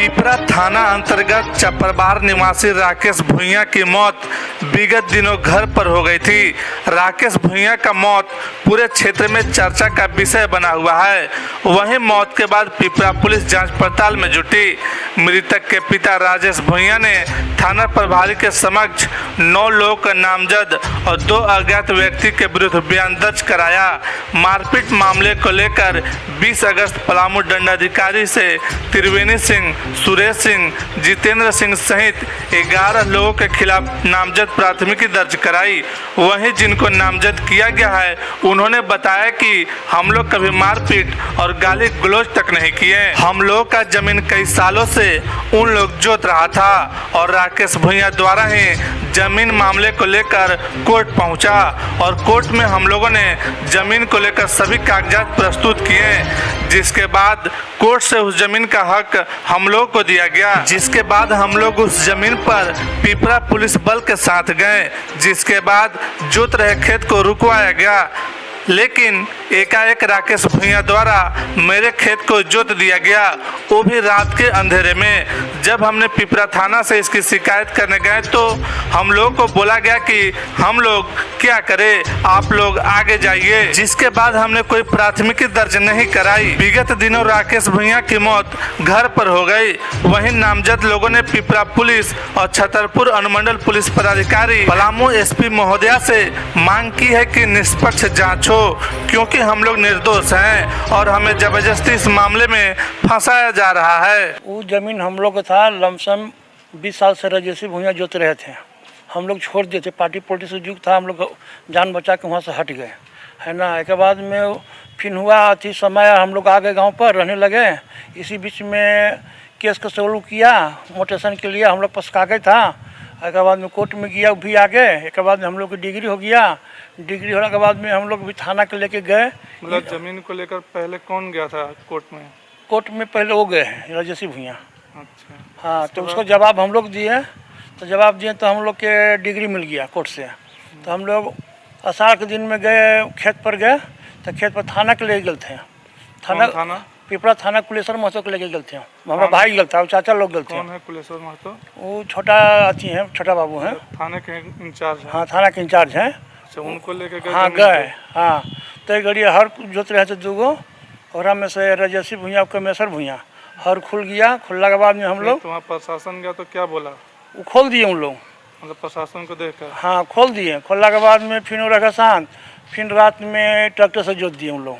पिपरा थाना अंतर्गत चपरबार निवासी राकेश भुइयां की मौत विगत दिनों घर पर हो गई थी। राकेश भुइयां का मौत पूरे क्षेत्र में चर्चा का विषय बना हुआ है। वहीं मौत के बाद पिपरा पुलिस जांच पड़ताल में जुटी। मृतक के पिता राजेश भुइयां ने थाना प्रभारी के समक्ष 9 लोगों का नामजद और 2 अज्ञात व्यक्ति के विरुद्ध बयान दर्ज कराया। मारपीट मामले को लेकर 20 अगस्त पलामू दंडाधिकारी से त्रिवेणी सिंह, सुरेश सिंह, जितेंद्र सिंह सहित 11 लोगों के खिलाफ नामजद प्राथमिकी दर्ज कराई। वहीं जिनको नामजद किया गया है उन्होंने बताया कि हम लोग कभी मारपीट और गाली गलौज तक नहीं किए। हम लोग का जमीन कई सालों से उन लोग जोत रहा था और राकेश भुइयां द्वारा ही जमीन मामले को लेकर कोर्ट पहुंचा और कोर्ट में हम लोगों ने जमीन को लेकर सभी कागजात प्रस्तुत किए, जिसके बाद कोर्ट से उस जमीन का हक हम लोग को दिया गया। जिसके बाद हम लोग उस जमीन पर पिपरा पुलिस बल के साथ गए, जिसके बाद जोत रहे खेत को रुकवाया गया। लेकिन एकाएक राकेश भुइयां द्वारा मेरे खेत को जोत दिया गया, वो भी रात के अंधेरे में। जब हमने पिपरा थाना से इसकी शिकायत करने गए तो हम लोग को बोला गया कि हम लोग क्या करें, आप लोग आगे जाइए। जिसके बाद हमने कोई प्राथमिकी दर्ज नहीं कराई। विगत दिनों राकेश भुइयां की मौत घर पर हो गई। वहीं नामजद लोगों ने पिपरा पुलिस और छतरपुर अनुमंडल पुलिस पदाधिकारी पलामू एसपी महोदया से मांग की है कि निष्पक्ष जांच हो, क्योंकि हम लोग निर्दोष हैं और हमें जबरदस्ती इस मामले में फंसाया जा रहा है। वो जमीन हम लोग का था, लमसम 20 साल से राजेश भुइयां जोत रहे थे। हम लोग छोड़ दिए थे, पार्टी पॉलिटिक्स से युग था, हम लोग जान बचा के वहाँ से हट गए, है ना। एक बाद में फिर हुआ अति समय, हम लोग आ गए गाँव पर रहने लगे। इसी बीच में केस का सॉल्व किया, मोटेशन के लिए हम लोग पास कागज था। एक बाद में कोर्ट में गया, भी आ गए। एक बाद में हम लोग की डिग्री हो गया। डिग्री होने के बाद में हम लोग भी थाना के लेके गए। मतलब जमीन को लेकर पहले कौन गया था कोर्ट में? कोर्ट में पहले वो गए हैं राजेश भुइयां। अच्छा। हाँ, तो उसको जवाब हम लोग दिए, तो जवाब दिए तो हम लोग के डिग्री मिल गया कोर्ट से। तो हम लोग आषाढ़ के दिन में गए, खेत पर गए, तो खेत पर थाना के ले गए थे। थाना पिपरा थाना कुलेश्वर महतो के लेके गए थे। हमारा भाई गल था, चाचा लोग गए थे। कौन है कुलेश्वर महतो? वो छोटा अथी है, छोटा बाबू हैं, थाने के इंचार्ज हैं। हाँ, थाना के इंचार्ज हैं। अच्छा, उनको लेके गए? हाँ, गए। हाँ, तो गड़ी हर जोत रहे थे 2 और में से राजेश भुइयां, कमेश्वर भुइयां, हर खुल गया। खुलने के बाद में हम लोग वहाँ प्रशासन गया तो क्या बोला? वो खोल दिए उन लोग, मतलब प्रशासन को देखकर। हाँ, खोल दिए। खोलने के बाद में फिर रखा शांत, फिर रात में ट्रैक्टर से जोत दिए उन लोग।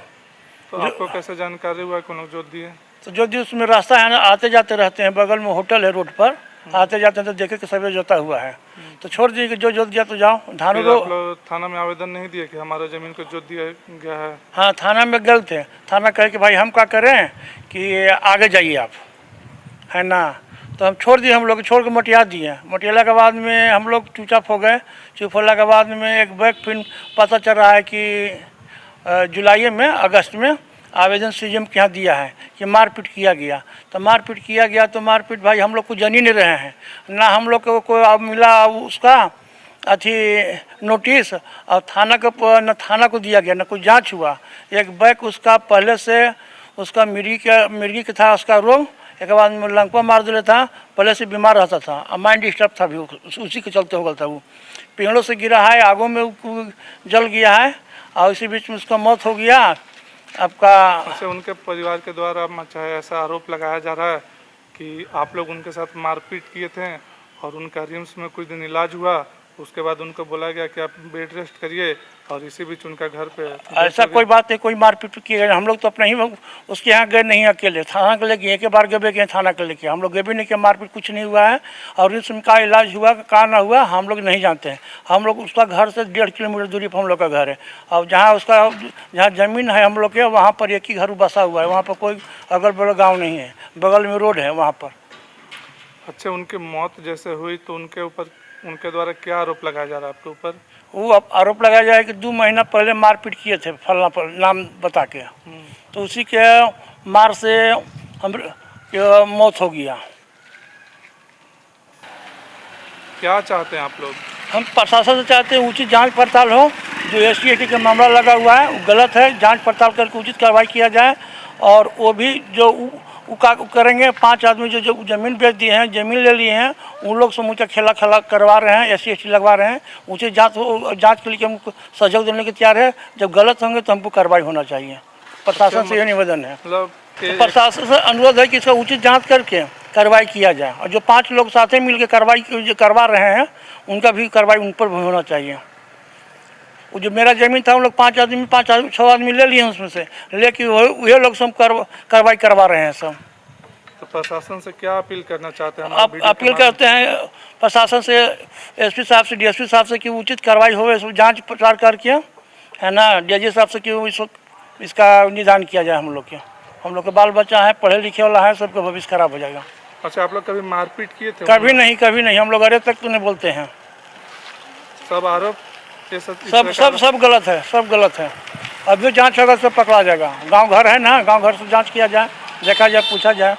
तो आपको कैसे जानकारी हुआ कि लोग जोत दिए? तो जो भी उसमें रास्ता है ना, आते जाते रहते हैं, बगल में होटल है रोड पर, आते जाते हैं तो देखे कि सभी जोता हुआ है, तो छोड़ दिए कि जो जोत दिया तो जाओ। धान लोग थाना में आवेदन नहीं दिए कि हमारा जमीन को जोत दिया गया है? हाँ, थाना में गए थे। थाना कहे कि भाई हम क्या करें कि आगे जाइए आप, है ना। तो हम छोड़ दिए, हम लोग छोड़ के मोटिया दिए। मोटियाला के बाद में हम लोग चुपचाप हो गए। चुप होने के बाद में एक बैग फिर पता चल रहा है कि जुलाई में, अगस्त में आवेदन सीएम के यहाँ दिया है कि मारपीट किया गया। तो मारपीट किया गया तो मारपीट भाई हम लोग को जान ही नहीं रहे हैं ना। हम लोग को कोई मिला उसका अथी नोटिस, और थाना को न थाना को दिया गया, न कोई जांच हुआ। एक बैग उसका पहले से उसका मिर्गी का था उसका रोग, एक बाद में लंकवा मार दिया था, पहले से बीमार रहता था और माइंड डिस्टर्ब था भी, उसी के चलते हो गया था। वो पेड़ों से गिरा है, आगों में जल गया है और इसी बीच में उसका मौत हो गया आपका। अच्छा, उनके परिवार के द्वारा चाहे ऐसा आरोप लगाया जा रहा है कि आप लोग उनके साथ मारपीट किए थे और उनका रिम्स में कुछ दिन इलाज हुआ, उसके बाद उनको बोला गया कि आप बेड रेस्ट करिए और इसी बीच उनका घर पे। ऐसा कोई बात है, कोई मारपीट किए? हम लोग तो अपने ही उसके यहाँ गए नहीं, अकेले थाना के लेके एक बार गए गए थाना के लेके। हम लोग गए भी नहीं कि मारपीट कुछ नहीं हुआ है और रिम्स का इलाज हुआ का ना हुआ हम लोग नहीं जानते हैं। हम लोग उसका घर से 1.5 किलोमीटर दूरी पर हम लोग का घर है और जहाँ ज़मीन है हम लोग के, वहाँ पर एक ही घर बसा हुआ है। वहाँ पर कोई अगल बगल गाँव नहीं है, बगल में रोड है वहाँ पर। अच्छा, उनकी मौत जैसे हुई तो उनके द्वारा क्या आरोप लगाया जा रहा है आपके ऊपर? वो आरोप लगाया जाए कि 2 महीना पहले मारपीट किए थे फलना पर नाम बता के, तो उसी के मार से हम मौत हो गया। क्या चाहते हैं आप लोग? हम प्रशासन से चाहते हैं उचित जांच पड़ताल हो। जो ST का मामला लगा हुआ है वो गलत है, जांच पड़ताल करके उचित कार्रवाई किया जाए। और वो भी जो वो का करेंगे। 5 आदमी जो जो ज़मीन बेच दिए हैं, ज़मीन ले लिए हैं, उन लोग से मुझे खेला करवा रहे हैं, SC लगवा रहे हैं। उसे जांच के लिए हमको सहयोग देने के तैयार है। जब गलत होंगे तो हमको कार्रवाई होना चाहिए। प्रशासन से ये निवेदन है, मतलब तो प्रशासन से अनुरोध है कि इसका उचित जांच करके कार्रवाई किया जाए। और जो 5 लोग साथ में मिलकर कार्रवाई करवा रहे हैं, उनका भी कार्रवाई उन पर होना चाहिए। वो जो मेरा ज़मीन था, उन लोग 5 आदमी 6 आदमी ले लिए हैं उसमें से, लेकिन वही लोग सब कार्रवाई करवा रहे हैं सब। तो प्रशासन से क्या अपील करना चाहते हैं? आप अपील करते हैं प्रशासन से, SP साहब से, DSP साहब से कि उचित कार्रवाई हो, इसको जांच पड़ताल करके, है ना, DG साहब से कि इसका निदान किया जाए। हम लोग के बाल बच्चा है, पढ़े लिखे वाला है, सबका भविष्य खराब हो जाएगा। अच्छा, आप लोग कभी मारपीट किए थे? कभी नहीं। हम लोग अरे तक तो नहीं बोलते हैं। सब आरोप सब गलत है। अभी जांच होगा सब पकड़ा जाएगा। गांव घर है ना, गांव घर से जांच किया जाए, देखा जाए, पूछा जाए।